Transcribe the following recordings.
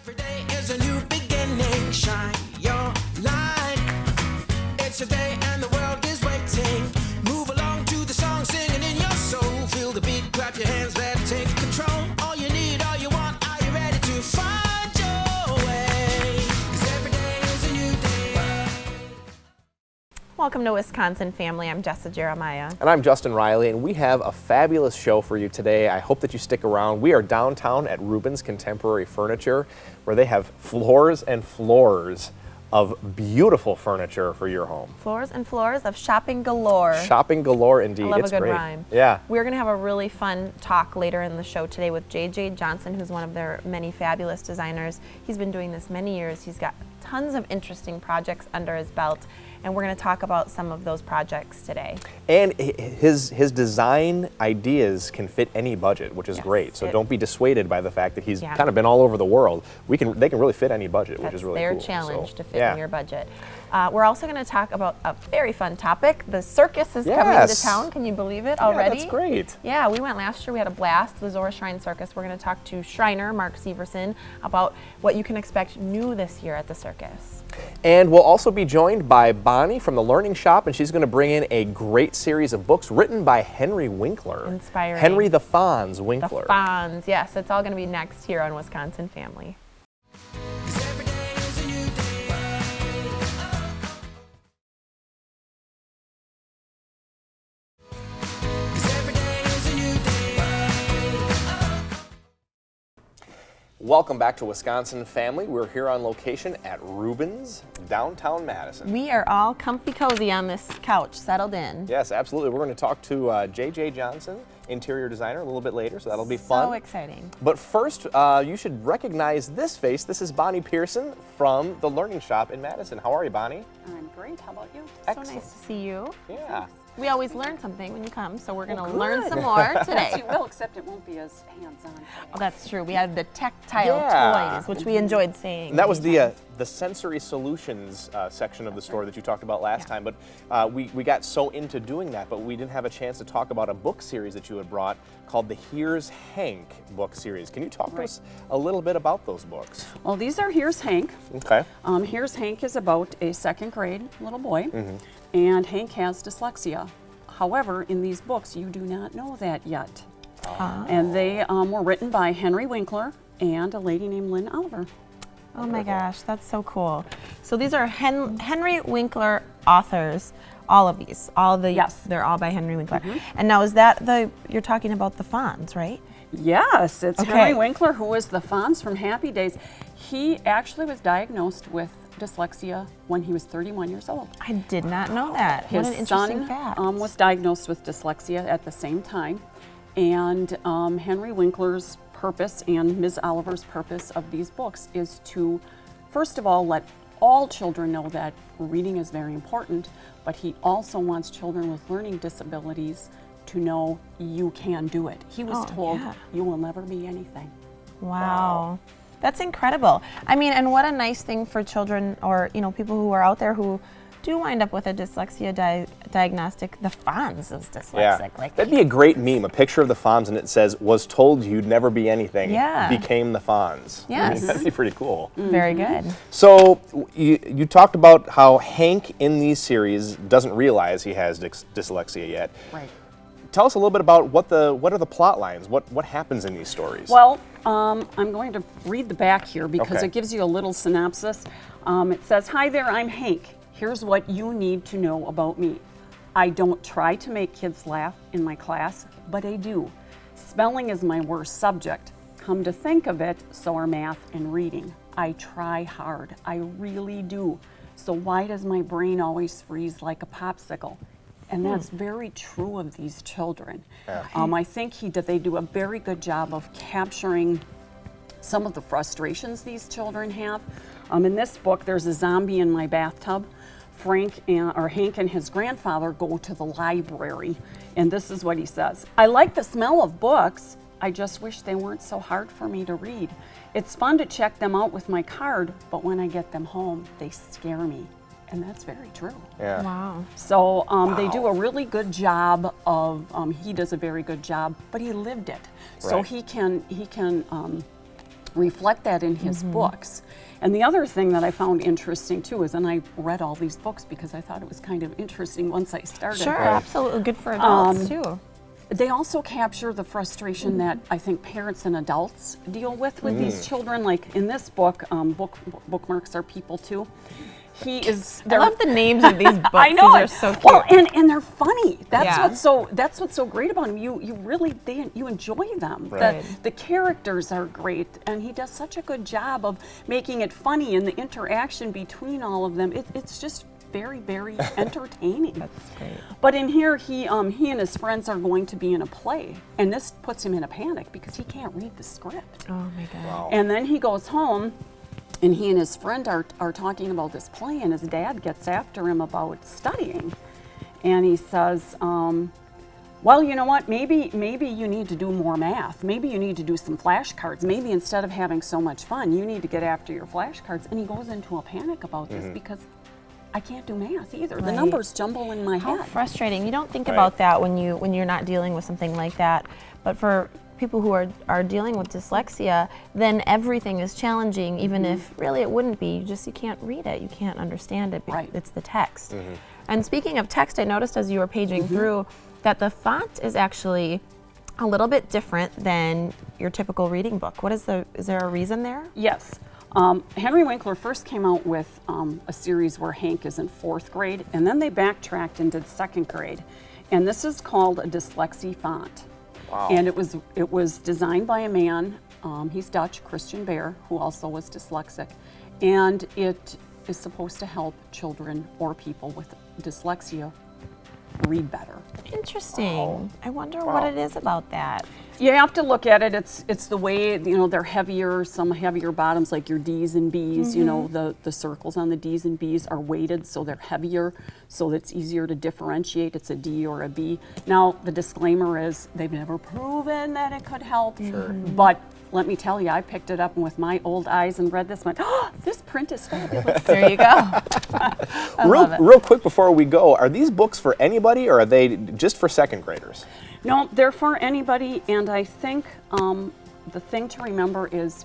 Every day is a new beginning. Shine your light. It's a day and the world is waiting. Move along to the song, singing in your soul. Feel the beat, clap your hands, let's take control. All you need, all you want, are you ready to find your way? 'Cause every day is a new day. Welcome to Wisconsin Family. I'm Jessa Jeremiah. And I'm Justin Riley, and we have a fabulous show for you today. I hope that you stick around. We are downtown at Rubens Contemporary Furniture, where they have floors and floors of beautiful furniture for your home. Floors and floors of shopping galore. Shopping galore indeed. I love it's a good great. rhyme. Yeah. We're going to have a really fun talk later in the show today with J.J. Johnson, who's one of their many fabulous designers. He's been doing this many years. He's got tons of interesting projects under his belt, and we're going to talk about some of those projects today. And his design ideas can fit any budget, which is great. So don't be dissuaded by the fact that he's kind of been all over the world. They can really fit any budget, which is really cool. That's their challenge, to fit in your budget. We're also going to talk about a very fun topic. The circus is coming to town. Can you believe it already? Yeah, that's great. Yeah, we went last year. We had a blast, the Zora Shrine Circus. We're going to talk to Shriner, Mark Severson, about what you can expect new this year at the circus. And we'll also be joined by Bonnie from the Learning Shop, and she's going to bring in a great series of books written by Henry Winkler. Inspiring. Henry the Fonz Winkler. The Fonz, yes. It's all going to be next here on Wisconsin Family. Welcome back to Wisconsin Family. We're here on location at Rubens, downtown Madison. We are all comfy cozy on this couch, settled in. Yes, absolutely. We're going to talk to J.J. Johnson, interior designer, a little bit later, so that'll be fun. So exciting. But first, you should recognize this face. This is Bonnie Pearson from the Learning Shop in Madison. How are you, Bonnie? I'm great. How about you? Excellent. So nice to see you. Yeah. We always learn something when you come, so we're going to learn some more today. Yes, you will, except it won't be as hands-on. Oh, that's true. We had the tactile toys, which we enjoyed seeing. And that was the sensory solutions section of the store that you talked about last time. But we got so into doing that, but we didn't have a chance to talk about a book series that you had brought called the Here's Hank book series. Can you talk to us a little bit about those books? Well, these are Here's Hank. Okay. Here's Hank is about a second grade little boy, and Hank has dyslexia. However, in these books, you do not know that yet. And they were written by Henry Winkler and a lady named Lynn Oliver. Oh my gosh, that's so cool. So these are Henry Winkler authors, all of these, they're all by Henry Winkler. And now is that you're talking about the Fonz, right? Yes, it's Henry Winkler, who was the Fonz from Happy Days. He actually was diagnosed with dyslexia when he was 31 years old. I did not know that. What an interesting fact. His son was diagnosed with dyslexia at the same time, and Henry Winkler's purpose and Ms. Oliver's purpose of these books is to, first of all, let all children know that reading is very important, but he also wants children with learning disabilities to know you can do it. He was told, you will never be anything. Wow. That's incredible. I mean, and what a nice thing for children or, people who are out there who do wind up with a dyslexia diagnostic. The Fonz is dyslexic. Yeah. That'd be a great meme, a picture of the Fonz, and it says, was told you'd never be anything, became the Fonz. Yes. That'd be pretty cool. Very good. So you talked about how Hank in these series doesn't realize he has dyslexia yet. Right. Tell us a little bit about what are the plot lines? What happens in these stories? Well, I'm going to read the back here because it gives you a little synopsis. It says, "Hi there, I'm Hank. Here's what you need to know about me. I don't try to make kids laugh in my class, but I do. Spelling is my worst subject. Come to think of it, so are math and reading. I try hard. I really do. So why does my brain always freeze like a popsicle?" And that's very true of these children. I think they do a very good job of capturing some of the frustrations these children have. In this book, there's a zombie in my bathtub. Hank and his grandfather go to the library, and this is what he says. "I like the smell of books. I just wish they weren't so hard for me to read. It's fun to check them out with my card, but when I get them home, they scare me." And that's very true. Yeah. Wow. So they do a really good job of, he does a very good job, but he lived it. So he can reflect that in his books. And the other thing that I found interesting too is, and I read all these books because I thought it was kind of interesting once I started. Sure, absolutely. Good for adults too. They also capture the frustration that I think parents and adults deal with these children. Like in this book, bookmarks are people too. I love the names of these books. I know, these are so cute. Well, and they're funny. That's Yeah. what's so great about them. You really you enjoy them. Right. The characters are great, and he does such a good job of making it funny, and the interaction between all of them. It's just very, very entertaining. That's great. But in here, he and his friends are going to be in a play, and this puts him in a panic because he can't read the script. Oh my God. Wow. And then he goes home, and he and his friend are talking about this play, and his dad gets after him about studying. And he says, well, you know what, maybe you need to do more math. Maybe you need to do some flashcards. Maybe instead of having so much fun, you need to get after your flashcards. And he goes into a panic about this because I can't do math either. The Right. numbers jumble in my How head. frustrating. You don't think Right. about that when you're not dealing with something like that. But for people who are dealing with dyslexia, then everything is challenging, even if really it wouldn't be. You can't read it. You can't understand it. Right. It's the text. And speaking of text, I noticed as you were paging through that the font is actually a little bit different than your typical reading book. Is there a reason there? Yes. Henry Winkler first came out with a series where Hank is in 4th grade, and then they backtracked and did 2nd grade. And this is called a Dyslexia Font. Wow. And it was designed by a man, he's Dutch, Christian Bear, who also was dyslexic. And it is supposed to help children or people with dyslexia read better. Interesting. I wonder what it is about that. You have to look at it. It's the way, they're heavier, some heavier bottoms like your D's and B's, the circles on the D's and B's are weighted so they're heavier, so it's easier to differentiate it's a D or a B. Now, the disclaimer is they've never proven that it could help, but let me tell you, I picked it up and with my old eyes and read this, went, oh, this print is fabulous. There you go. Real quick before we go, are these books for anybody or are they just for 2nd graders? No, they're for anybody, and I think the thing to remember is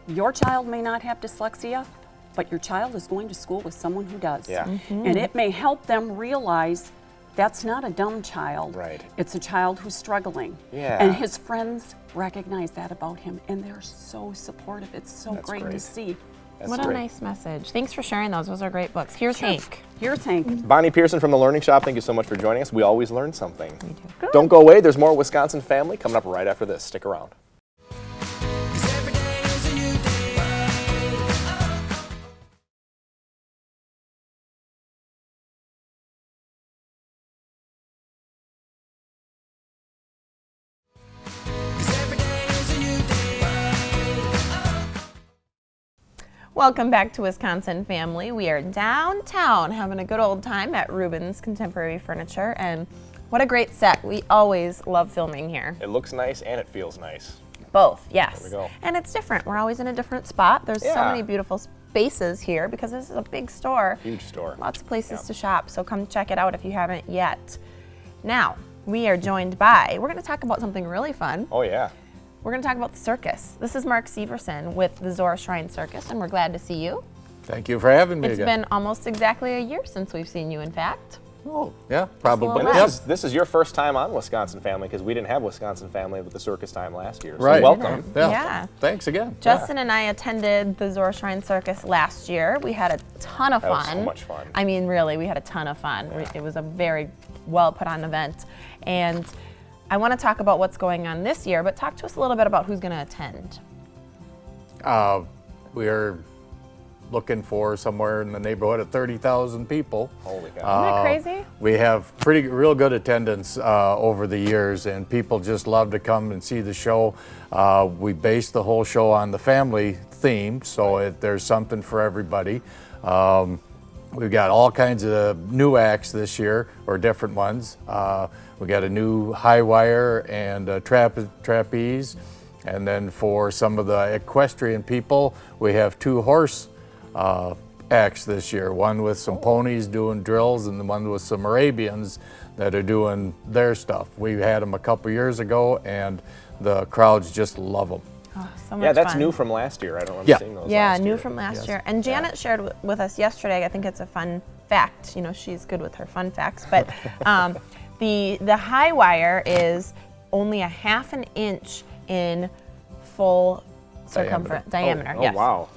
your child may not have dyslexia, but your child is going to school with someone who does. Yeah. And it may help them realize that's not a dumb child. Right. It's a child who's struggling. Yeah. And his friends recognize that about him, and they're so supportive. It's so That's great to great. see. That's What a great. nice message. Thanks for sharing those. Those are great books. Here's Hank. Here's Hank. Bonnie Pearson from the Learning Shop, thank you so much for joining us. We always learn something. We do. Don't go away. There's more Wisconsin Family coming up right after this. Stick around. 'Cause every day is a new day. Welcome back to Wisconsin Family. We are downtown having a good old time at Rubens Contemporary Furniture, and what a great set. We always love filming here. It looks nice and it feels nice. Both, yes. There we go. And it's different. We're always in a different spot. There's so Yeah. many beautiful spaces here because this is a big store. Huge store. Lots of places Yeah. to shop, so come check it out if you haven't yet. Now, we are joined by, we're going to talk about something really fun. Oh, yeah. We're going to talk about the circus. This is Mark Severson with the Zora Shrine Circus, and we're glad to see you. Thank you for having me It's again. been almost exactly a year since we've seen you, in fact. Oh, yeah, probably. little And bit. Yep. this is your first time on Wisconsin Family because we didn't have Wisconsin Family with the circus time last year. So Right. welcome. Yeah. Thanks again. Justin and I attended the Zora Shrine Circus last year. We had a ton of That was fun. so much fun. I mean, really, we had a ton of fun. It was a very well put on event. And I want to talk about what's going on this year, but talk to us a little bit about who's going to attend. We're looking for somewhere in the neighborhood of 30,000 people. Holy cow. Isn't that crazy? We have real good attendance over the years, and people just love to come and see the show. We base the whole show on the family theme, so there's something for everybody. We've got all kinds of new acts this year, or different ones. We got a new high wire and a trapeze. And then for some of the equestrian people, we have 2 horse acts this year. One with some ponies doing drills, and the one with some Arabians that are doing their stuff. We had them a couple years ago, and the crowds just love them. Oh, so much Yeah, that's fun. new from last year. I don't remember Yeah. seeing those Yeah, last new year. from last Yes. year. And Janet shared with us yesterday, I think it's a fun fact. You know, she's good with her fun facts. But the high wire is only a half an inch in full circumference diameter. Oh, Yes. wow.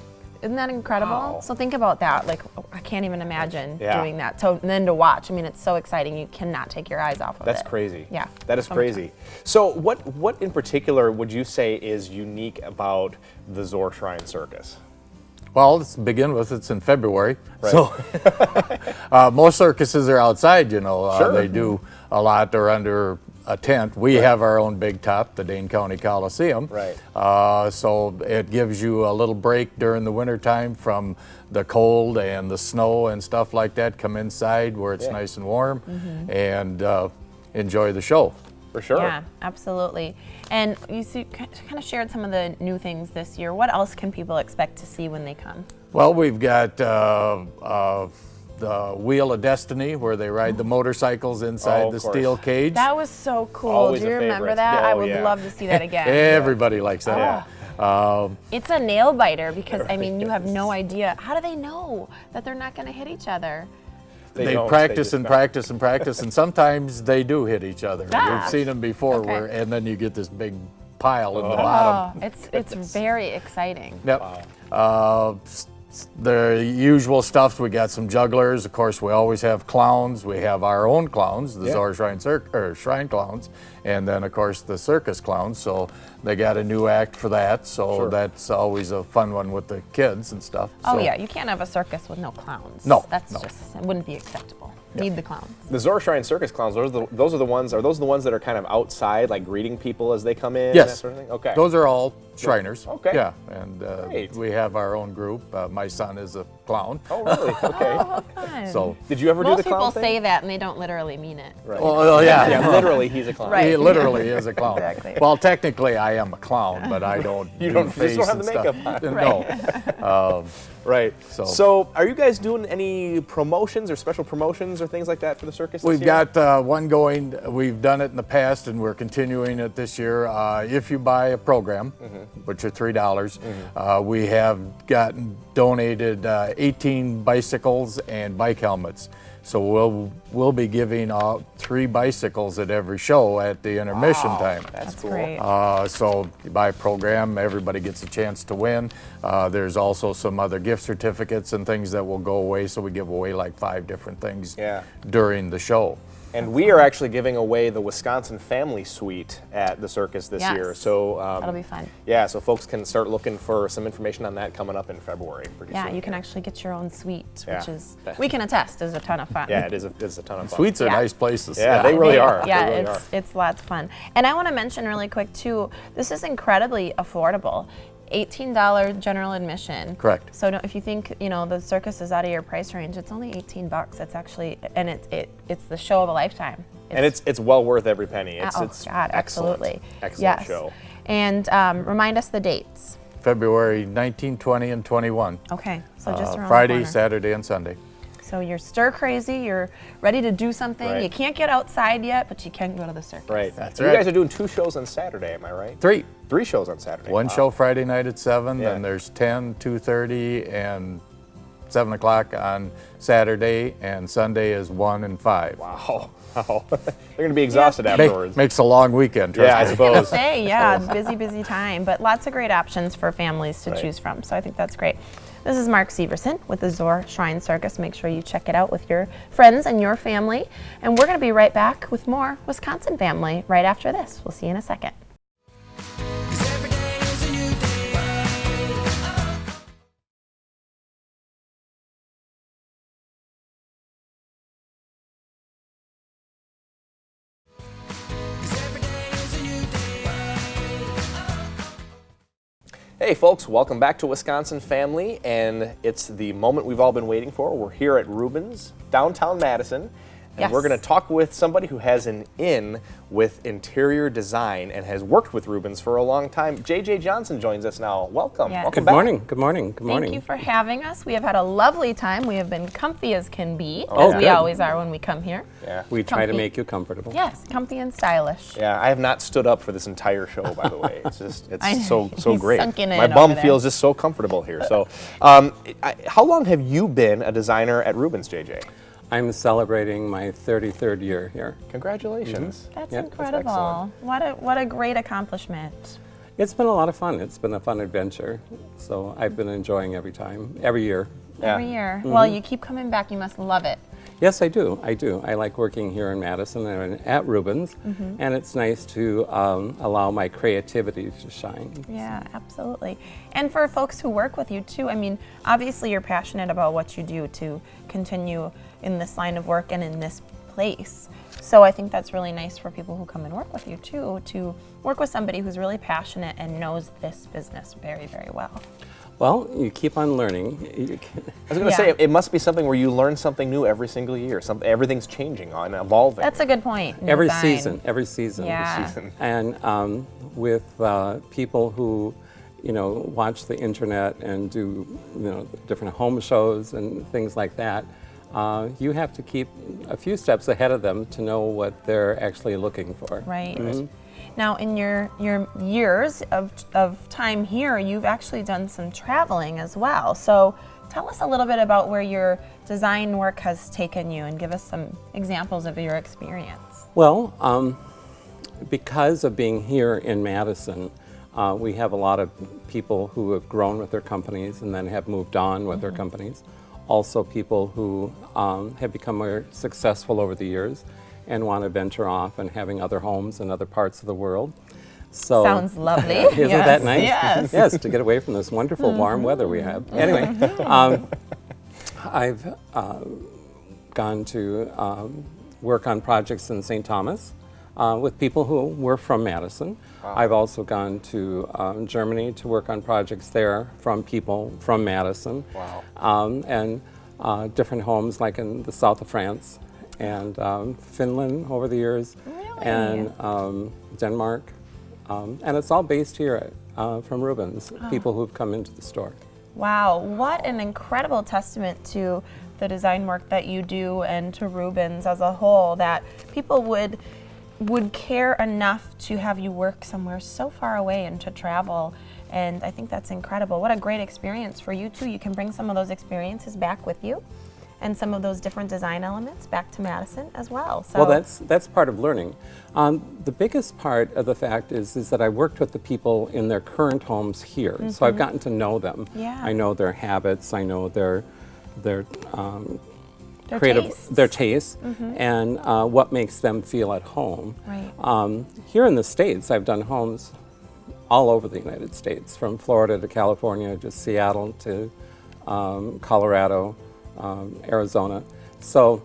Isn't that incredible? Wow. So think about that. Like, I can't even imagine Yeah. doing that. So and then to watch, I mean, it's so exciting. You cannot take your eyes off of it. That's crazy. Yeah. That is So much fun. crazy. So what in particular would you say is unique about the Zoar Shrine Circus? Well, let's begin with, it's in February. Right. So most circuses are outside, you know. Sure. They do a lot, they're under a tent. We have our own big top, the Dane County Coliseum. Right. So it gives you a little break during the wintertime from the cold and the snow and stuff like that. Come inside where it's Yeah. nice and warm and enjoy the show. For sure. Yeah, absolutely. And you kind of shared some of the new things this year. What else can people expect to see when they come? Well, we've got the Wheel of Destiny, where they ride the motorcycles Oh, inside of the course. steel cage. That was so cool. Always Do you a remember favorite. that? I Oh, would yeah. love to see that again. Everybody likes that. It's a nail biter because, I mean, you have no idea. How do they know that they're not going to hit each other? They don't, practice just and go. practice and practice, and sometimes they do hit each other. Ah. We've seen them before, Okay. and then you get this big pile in the bottom. Oh, it's very exciting. Yep. The usual stuff. We got some jugglers. Of course, we always have clowns. We have our own clowns, the Yeah. Zoar Shrine clowns, and then of course the circus clowns. So they got a new act for that. So Sure. that's always a fun one with the kids and stuff. Oh, So- yeah, you can't have a circus with no clowns. No, That's no. just, it wouldn't be acceptable. Need the clowns. The Zoar Shrine Circus clowns, those are the ones that are kind of outside, like greeting people as they come in? Yes. That sort of thing? Okay. Those are all Shriners. Okay. Yeah, and Great. we have our own group. My son is a clown. Oh, really? Okay. Fun. So, Did you ever do Most the clown people thing? say that and they don't literally mean it. Right. well, yeah. Yeah, literally, he's a clown. Right. He literally is a clown. Exactly. Well, technically, I am a clown, but I don't. You do don't- just face don't have and the stuff. makeup No. Right. So- So, are you guys doing any promotions or special promotions or things like that for the circus this We've year? got one going. We've done it in the past, and we're continuing it this year. If you buy a program, which are $3, we have gotten donated 18 bicycles and bike helmets. So we'll be giving out 3 bicycles at every show at the intermission time. That's cool. Great. So you buy a program, everybody gets a chance to win. There's also some other gift certificates and things that will go away, so we give away like 5 different things Yeah. during the show. And we are actually giving away the Wisconsin Family Suite at the circus this Yes. year. So That'll be fun. yeah, so folks can start looking for some information on that coming up in February. Pretty Yeah, soon you can here. actually get your own suite, Yeah. which is, we can attest, is a ton of fun. Yeah, it is a ton of fun. Suites are Yeah. nice places. Yeah, they really are. Yeah, They really it's lots of fun. And I want to mention really quick too, this is incredibly affordable. $18 general admission. Correct. So if you think, you know, the circus is out of your price range, it's only $18. It's actually, and it's the show of a lifetime. And it's well worth every penny. It's oh it's God, excellent. absolutely. Excellent Yes. show. And remind us the dates. February 19, 20, and 21. Okay, so just around the Friday, corner. Saturday, and Sunday. So you're stir crazy, you're ready to do something. Right. You can't get outside yet, but you can go to the circus. Right. That's And right. You guys are doing 2 shows on Saturday, am I right? 3. 3 shows on Saturday. One Wow. show Friday night at 7, Yeah. then there's 10, 2:30, and 7 o'clock on Saturday, and Sunday is 1 and 5. Wow. Wow. They're going to be exhausted afterwards. Makes a long weekend, trust Yeah, I me. suppose. Say, yeah, busy time, but lots of great options for families to Right. choose from. So I think that's great. This is Mark Severson with the Zoar Shrine Circus. Make sure you check it out with your friends and your family. And we're going to be right back with more Wisconsin Family right after this. We'll see you in a second. 'Cause every day is a new day. Hey folks, welcome back to Wisconsin Family, and it's the moment we've all been waiting for. We're here at Rubens, downtown Madison, And Yes. we're going to talk with somebody who has an in with interior design and has worked with Rubens for a long time. JJ Johnson joins us now. Welcome. Yes. Welcome Good back. morning. Good morning. Good morning. Thank you for having us. We have had a lovely time. We have been comfy as can be, Oh, as we good. always are when we come here. Yeah. We try to Comfy. make you comfortable. Yes, comfy and stylish. Yeah, I have not stood up for this entire show, by the way. It's just, I it's know. so He's great. sunken in My over bum there. feels just so comfortable here. So, how long have you been a designer at Rubens, JJ? I'm celebrating my 33rd year here. Congratulations. That's Yeah, that's incredible. What a great accomplishment. It's been a lot of fun. It's been a fun adventure. So I've been enjoying every year. Yeah. Every year. Well, you keep coming back. You must love it. Yes, I do. I do. I like working here in Madison and at Rubens, and it's nice to allow my creativity to shine. Yeah, absolutely. And for folks who work with you too, I mean, obviously you're passionate about what you do to continue in this line of work and in this place. So I think that's really nice for people who come and work with you too, to work with somebody who's really passionate and knows this business very, very well. Well, you keep on learning. I was going to Yeah. say, it must be something where you learn something new every single year. Everything's changing and evolving. That's a good point. in Every design. season, every season. Yeah. season. And with people who, watch the internet and do, different home shows and things like that, you have to keep a few steps ahead of them to know what they're actually looking for. Right. Now, in your years of time here, you've actually done some traveling as well. So tell us a little bit about where your design work has taken you and give us some examples of your experience. Well, because of being here in Madison, we have a lot of people who have grown with their companies and then have moved on with their companies. Also people who have become more successful over the years and want to venture off and having other homes in other parts of the world. So Sounds lovely. isn't that nice? Yes. Yes, to get away from this wonderful warm weather we have. Anyway, I've gone to work on projects in St. Thomas with people who were from Madison. I've also gone to Germany to work on projects there from people from Madison. Wow. And different homes like in the south of France and Finland over the years. Really? And Denmark. And it's all based here from Rubens, people who've come into the store. Wow, what an incredible testament to the design work that you do and to Rubens as a whole, that people would care enough to have you work somewhere so far away and to travel. And I think that's incredible. What a great experience for you too. You can bring some of those experiences back with you and some of those different design elements back to Madison as well. So Well, that's part of learning. The biggest part of the fact is that I worked with the people in their current homes here, so I've gotten to know them. Yeah. I know their habits. I know their their creative, tastes. their tastes, and what makes them feel at home. Right. Here in the States, I've done homes all over the United States, from Florida to California to Seattle to Colorado, Arizona. So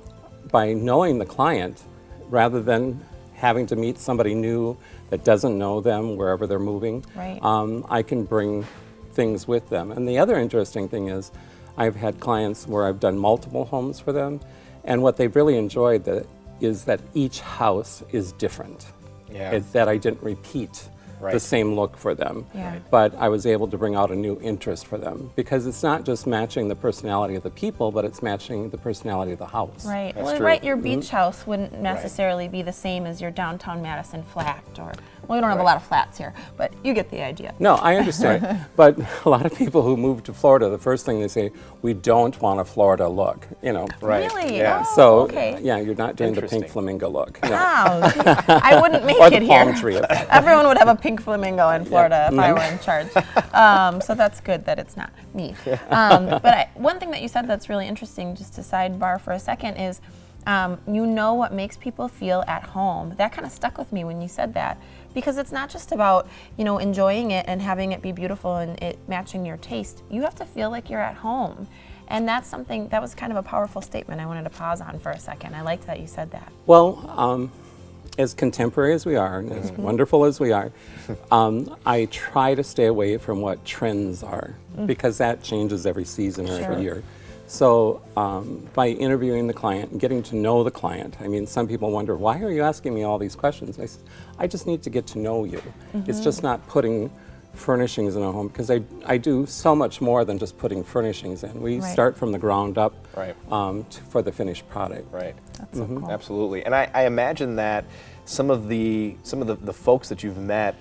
by knowing the client, rather than having to meet somebody new that doesn't know them wherever they're moving, Right. I can bring things with them. And the other interesting thing is I've had clients where I've done multiple homes for them, and what they've really enjoyed is that each house is different. Yeah. It's that I didn't repeat the Right. same look for them, Yeah. Right. but I was able to bring out a new interest for them, because it's not just matching the personality of the people, but it's matching the personality of the house. Right. That's Well, true. right, your beach house wouldn't necessarily be the same as your downtown Madison flat, or, well, we don't have a lot of flats here, but you get the idea. No, I understand. But a lot of people who move to Florida, the first thing they say, we don't want a Florida look, Right. Really? Yeah. Oh, So, okay. yeah, you're not doing the Interesting. pink flamingo look. No. Wow, I wouldn't make Or it the here. palm tree effect. Everyone would have a pink flamingo in Florida if I were in charge. So that's good that it's not me. But one thing that you said that's really interesting, just to sidebar for a second, is you know what makes people feel at home. That kind of stuck with me when you said that, because it's not just about enjoying it and having it be beautiful and it matching your taste. You have to feel like you're at home. And that's something, that was kind of a powerful statement I wanted to pause on for a second. I liked that you said that. Well, as contemporary as we are, and as wonderful as we are, I try to stay away from what trends are, because that changes every season or Sure. every year. So by interviewing the client and getting to know the client, I mean, some people wonder, why are you asking me all these questions? I just need to get to know you. It's just not putting furnishings in a home, because I do so much more than just putting furnishings in. We start from the ground up for the finished product. Right. That's so cool. Absolutely. And I imagine that some of the folks that you've met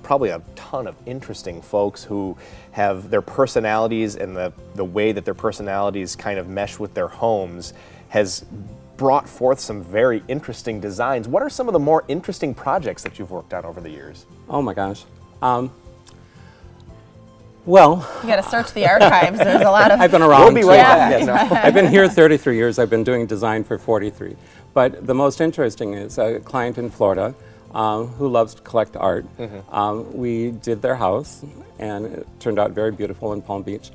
probably a ton of interesting folks who have their personalities, and the way that their personalities kind of mesh with their homes has brought forth some very interesting designs. What are some of the more interesting projects that you've worked on over the years? Oh my gosh. Well, You got to search the archives. There's a lot of. I've been around. We'll be right too. back. I've been here 33 years. I've been doing design for 43. But the most interesting is a client in Florida who loves to collect art. We did their house, and it turned out very beautiful in Palm Beach.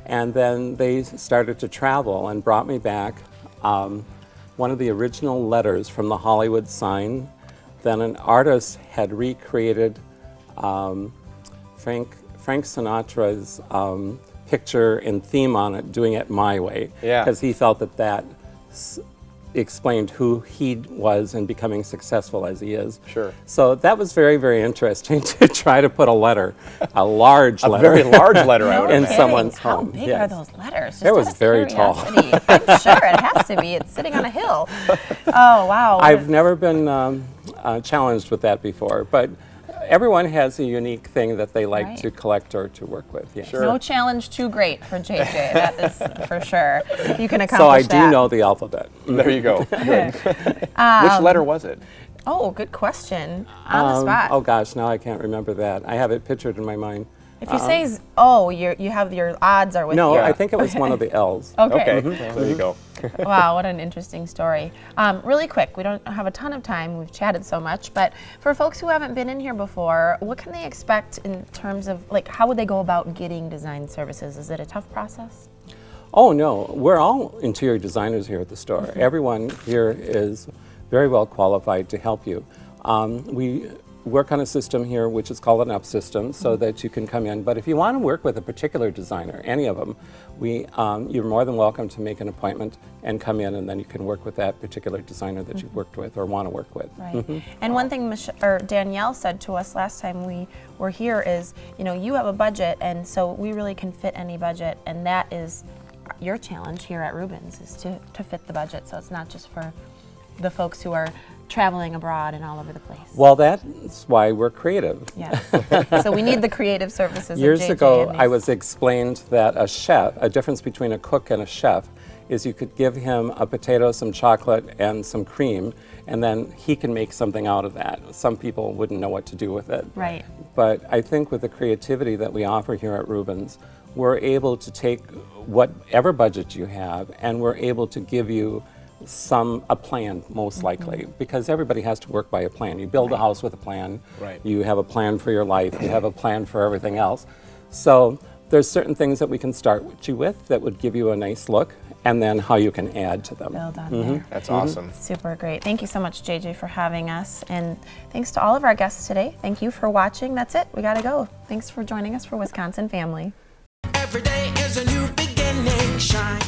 And then they started to travel and brought me back one of the original letters from the Hollywood sign. Then an artist had recreated Frank Sinatra's picture and theme on it, doing it my way, because he felt that explained who he was and becoming successful as he is. Sure. So that was very, very interesting to try to put a letter, a large letter, very large letter out in of it. someone's How home. big Yes. are those letters? Just It was out of very tall. curiosity. I'm sure it has to be. It's sitting on a hill. Oh, wow. I've never been challenged with that before, but everyone has a unique thing that they like Right. to collect or to work with. Yes. Sure. No challenge too great for JJ. That is for sure. You can So I accomplish that. do know the alphabet. There you go. Good. Which letter was it? Oh, good question. On the spot. Oh gosh, now I can't remember that. I have it pictured in my mind. If you say, you have your odds are with No, you. I think it was one of the L's. Okay. Well, there you go. Wow, what an interesting story. Really quick, we don't have a ton of time. We've chatted so much, but for folks who haven't been in here before, what can they expect in terms of, like, how would they go about getting design services? Is it a tough process? Oh no, we're all interior designers here at the store. Everyone here is very well qualified to help you. We work on a system here which is called an up system, so that you can come in. But if you want to work with a particular designer, any of them, you're more than welcome to make an appointment and come in, and then you can work with that particular designer that you've worked with or want to work with. Right. And one thing Danielle said to us last time we were here is, you have a budget, and so we really can fit any budget, and that is your challenge here at Rubens, is to fit the budget. So it's not just for the folks who are traveling abroad and all over the place. Well, that's why we're creative. Yes. So we need the creative services Years of JJ ago, and I these- was explained that a difference between a cook and a chef is you could give him a potato, some chocolate, and some cream, and then he can make something out of that. Some people wouldn't know what to do with it. Right. But I think with the creativity that we offer here at Rubens, we're able to take whatever budget you have, and we're able to give you a plan, most likely, because everybody has to work by a plan. You build a house with a plan. Right. You have a plan for your life. You have a plan for everything else. So there's certain things that we can start you with that would give you a nice look, and then how you can add to them. build on there. That's awesome. Super great. Thank you so much, JJ, for having us. And thanks to all of our guests today. Thank you for watching. That's it. We got to go. Thanks for joining us for Wisconsin Family. Every day is a new beginning. Shine